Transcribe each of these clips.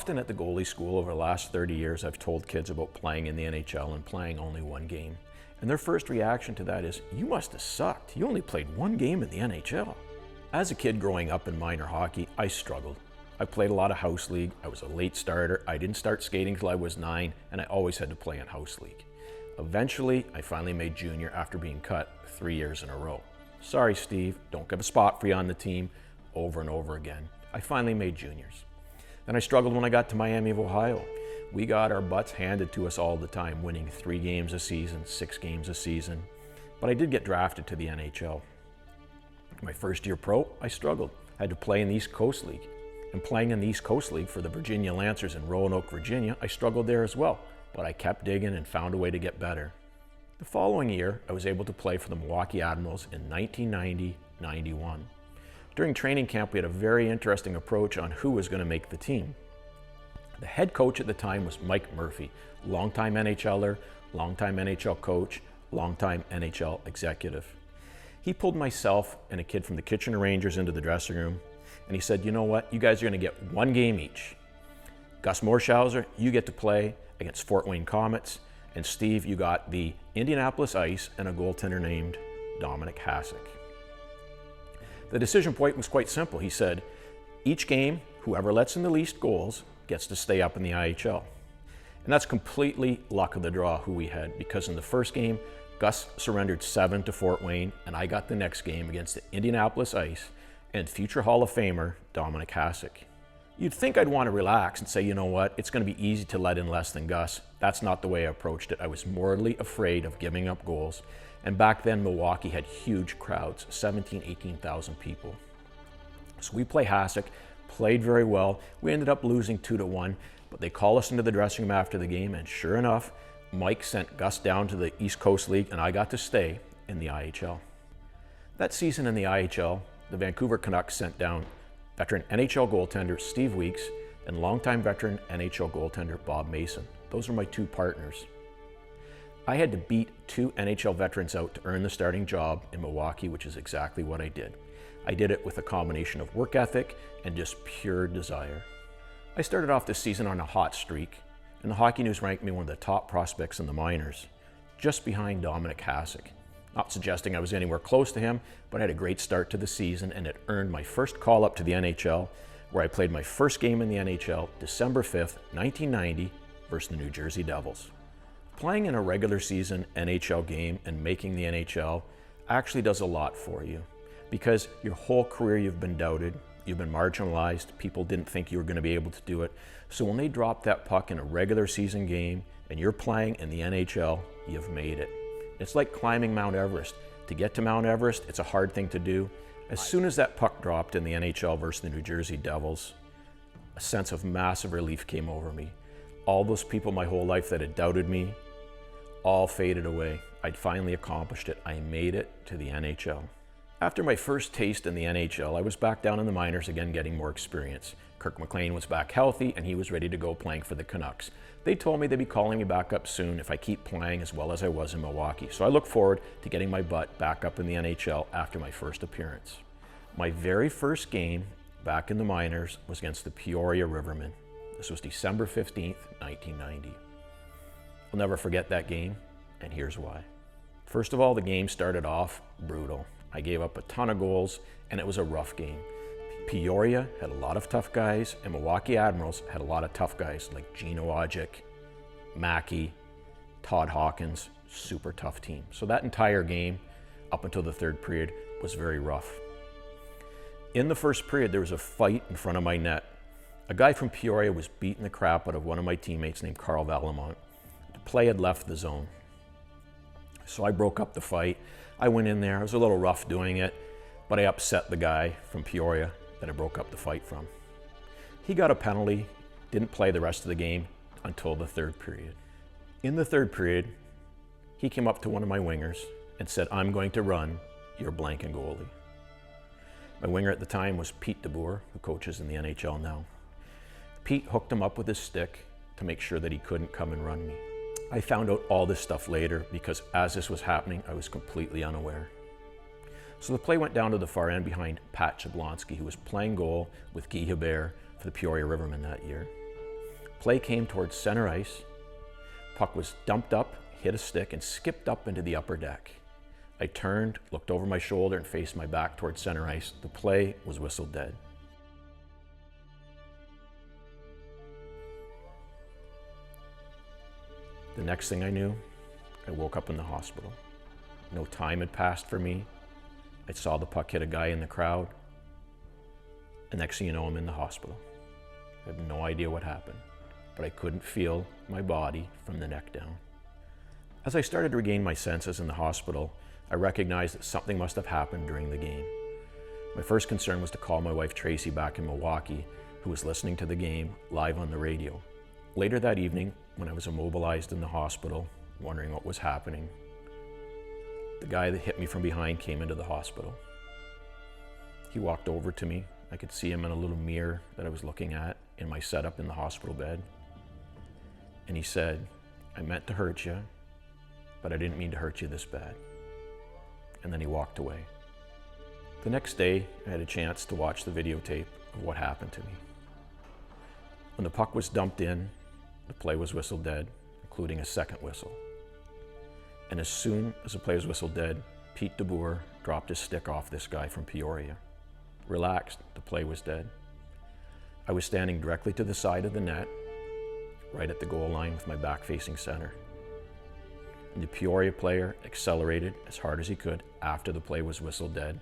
Often at the goalie school over the last 30 years, I've told kids about playing in the NHL and playing only one game. And their first reaction to that is, you must have sucked. You only played one game in the NHL. As a kid growing up in minor hockey, I struggled. I played a lot of house league. I was a late starter. I didn't start skating till I was 9, and I always had to play in house league. Eventually, I finally made junior after being cut 3 years in a row. Sorry, Steve, don't get a spot for you on the team. Over and over again. I finally made juniors. Then I struggled when I got to Miami of Ohio. We got our butts handed to us all the time, winning 3 games a season, 6 games a season. But I did get drafted to the NHL. My first year pro, I struggled. I had to play in the East Coast League. And playing in the East Coast League for the Virginia Lancers in Roanoke, Virginia, I struggled there as well. But I kept digging and found a way to get better. The following year, I was able to play for the Milwaukee Admirals in 1990-91. During training camp, we had a very interesting approach on who was going to make the team. The head coach at the time was Mike Murphy, longtime NHLer, longtime NHL coach, longtime NHL executive. He pulled myself and a kid from the Kitchener Rangers into the dressing room, and he said, you know what, you guys are going to get 1 game each. Gus Morschauser, you get to play against Fort Wayne Comets, and Steve, you got the Indianapolis Ice and a goaltender named Dominic Hasek. The decision point was quite simple. He said, each game, whoever lets in the least goals gets to stay up in the IHL. And that's completely luck of the draw who we had, because in the first game, Gus surrendered 7 to Fort Wayne, and I got the next game against the Indianapolis Ice and future Hall of Famer Dominic Hasek. You'd think I'd want to relax and say, you know what, it's going to be easy to let in less than Gus. That's not the way I approached it. I was mortally afraid of giving up goals. And back then, Milwaukee had huge crowds, 17,000, 18,000 people. So we play Hasek, played very well. We ended up losing 2-1, but they call us into the dressing room after the game, and sure enough, Mike sent Gus down to the East Coast League, and I got to stay in the IHL. That season in the IHL, the Vancouver Canucks sent down veteran NHL goaltender Steve Weeks and longtime veteran NHL goaltender Bob Mason. Those were my 2 partners. I had to beat 2 NHL veterans out to earn the starting job in Milwaukee, which is exactly what I did. I did it with a combination of work ethic and just pure desire. I started off this season on a hot streak, and the Hockey News ranked me one of the top prospects in the minors, just behind Dominic Hasek. Not suggesting I was anywhere close to him, but I had a great start to the season, and it earned my first call up to the NHL, where I played my first game in the NHL, December 5th, 1990, versus the New Jersey Devils. Playing in a regular season NHL game and making the NHL actually does a lot for you, because your whole career you've been doubted, you've been marginalized, people didn't think you were going to be able to do it. So when they drop that puck in a regular season game and you're playing in the NHL, you've made it. It's like climbing Mount Everest. To get to Mount Everest, it's a hard thing to do. As soon as that puck dropped in the NHL versus the New Jersey Devils, a sense of massive relief came over me. All those people my whole life that had doubted me, all faded away. I'd finally accomplished it. I made it to the NHL. After my first taste in the NHL, I was back down in the minors again, getting more experience. Kirk McLean was back healthy, and he was ready to go playing for the Canucks. They told me they'd be calling me back up soon if I keep playing as well as I was in Milwaukee. So I look forward to getting my butt back up in the NHL after my first appearance. My very first game back in the minors was against the Peoria Rivermen. This was December 15th, 1990. I'll never forget that game, and here's why. First of all, the game started off brutal. I gave up a ton of goals, and it was a rough game. Peoria had a lot of tough guys, and Milwaukee Admirals had a lot of tough guys like Gino Ojic, Mackey, Todd Hawkins, super tough team. So that entire game, up until the 3rd period, was very rough. In the 1st period, there was a fight in front of my net. A guy from Peoria was beating the crap out of one of my teammates named Carl Valamont. The play had left the zone. So I broke up the fight. I went in there. I was a little rough doing it, but I upset the guy from Peoria that I broke up the fight from. He got a penalty, didn't play the rest of the game until the 3rd period. In the 3rd period, he came up to one of my wingers and said, "I'm going to run your blanking goalie." My winger at the time was Pete DeBoer, who coaches in the NHL now. Pete hooked him up with his stick to make sure that he couldn't come and run me. I found out all this stuff later because as this was happening, I was completely unaware. So the play went down to the far end behind Pat Jablonski, who was playing goal with Guy Hebert for the Peoria Rivermen that year. play came towards center ice. Puck was dumped up, hit a stick, and skipped up into the upper deck. I turned, looked over my shoulder, and faced my back towards center ice. The play was whistled dead. The next thing I knew, I woke up in the hospital. No time had passed for me. I saw the puck hit a guy in the crowd. The next thing you know, I'm in the hospital. I have no idea what happened, but I couldn't feel my body from the neck down. As I started to regain my senses in the hospital, I recognized that something must have happened during the game. My first concern was to call my wife Tracy back in Milwaukee, who was listening to the game live on the radio. Later that evening, when I was immobilized in the hospital, wondering what was happening, the guy that hit me from behind came into the hospital. He walked over to me. I could see him in a little mirror that I was looking at in my setup in the hospital bed. And he said, "I meant to hurt you, but I didn't mean to hurt you this bad." And then he walked away. The next day, I had a chance to watch the videotape of what happened to me. When the puck was dumped in, the play was whistled dead, including a second whistle. And as soon as the play was whistled dead, Pete DeBoer dropped his stick off this guy from Peoria. Relaxed, the play was dead. I was standing directly to the side of the net, right at the goal line with my back facing center. And the Peoria player accelerated as hard as he could after the play was whistled dead.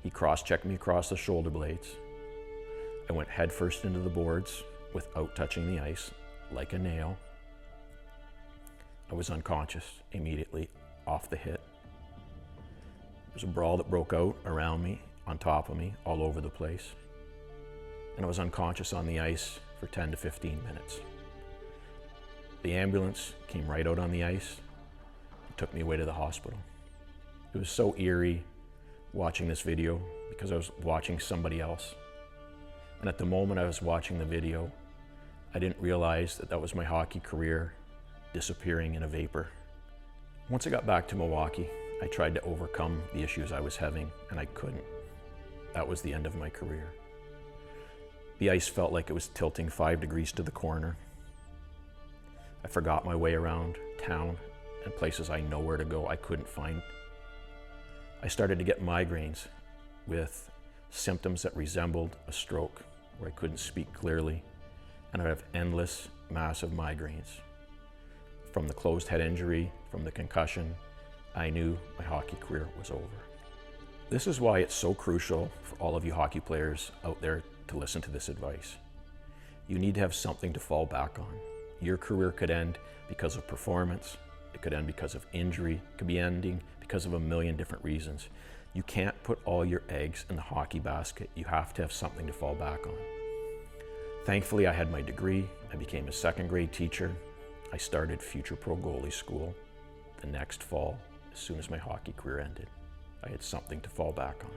He cross-checked me across the shoulder blades. I went headfirst into the boards without touching the ice, like a nail. I was unconscious immediately off the hit. There was a brawl that broke out around me, on top of me, all over the place. And I was unconscious on the ice for 10 to 15 minutes. The ambulance came right out on the ice and took me away to the hospital. It was so eerie watching this video because I was watching somebody else. And at the moment I was watching the video, I didn't realize that that was my hockey career disappearing in a vapor. Once I got back to Milwaukee, I tried to overcome the issues I was having, and I couldn't. That was the end of my career. The ice felt like it was tilting 5 degrees to the corner. I forgot my way around town and places I know where to go I couldn't find. I started to get migraines with symptoms that resembled a stroke, where I couldn't speak clearly, and I'd have endless, massive migraines. From the closed head injury, from the concussion, I knew my hockey career was over. This is why it's so crucial for all of you hockey players out there to listen to this advice. You need to have something to fall back on. Your career could end because of performance, it could end because of injury, it could be ending because of a million different reasons. You can't put all your eggs in the hockey basket. You have to have something to fall back on. Thankfully, I had my degree. I became a second grade teacher. I started Future Pro Goalie School the next fall, as soon as my hockey career ended. I had something to fall back on.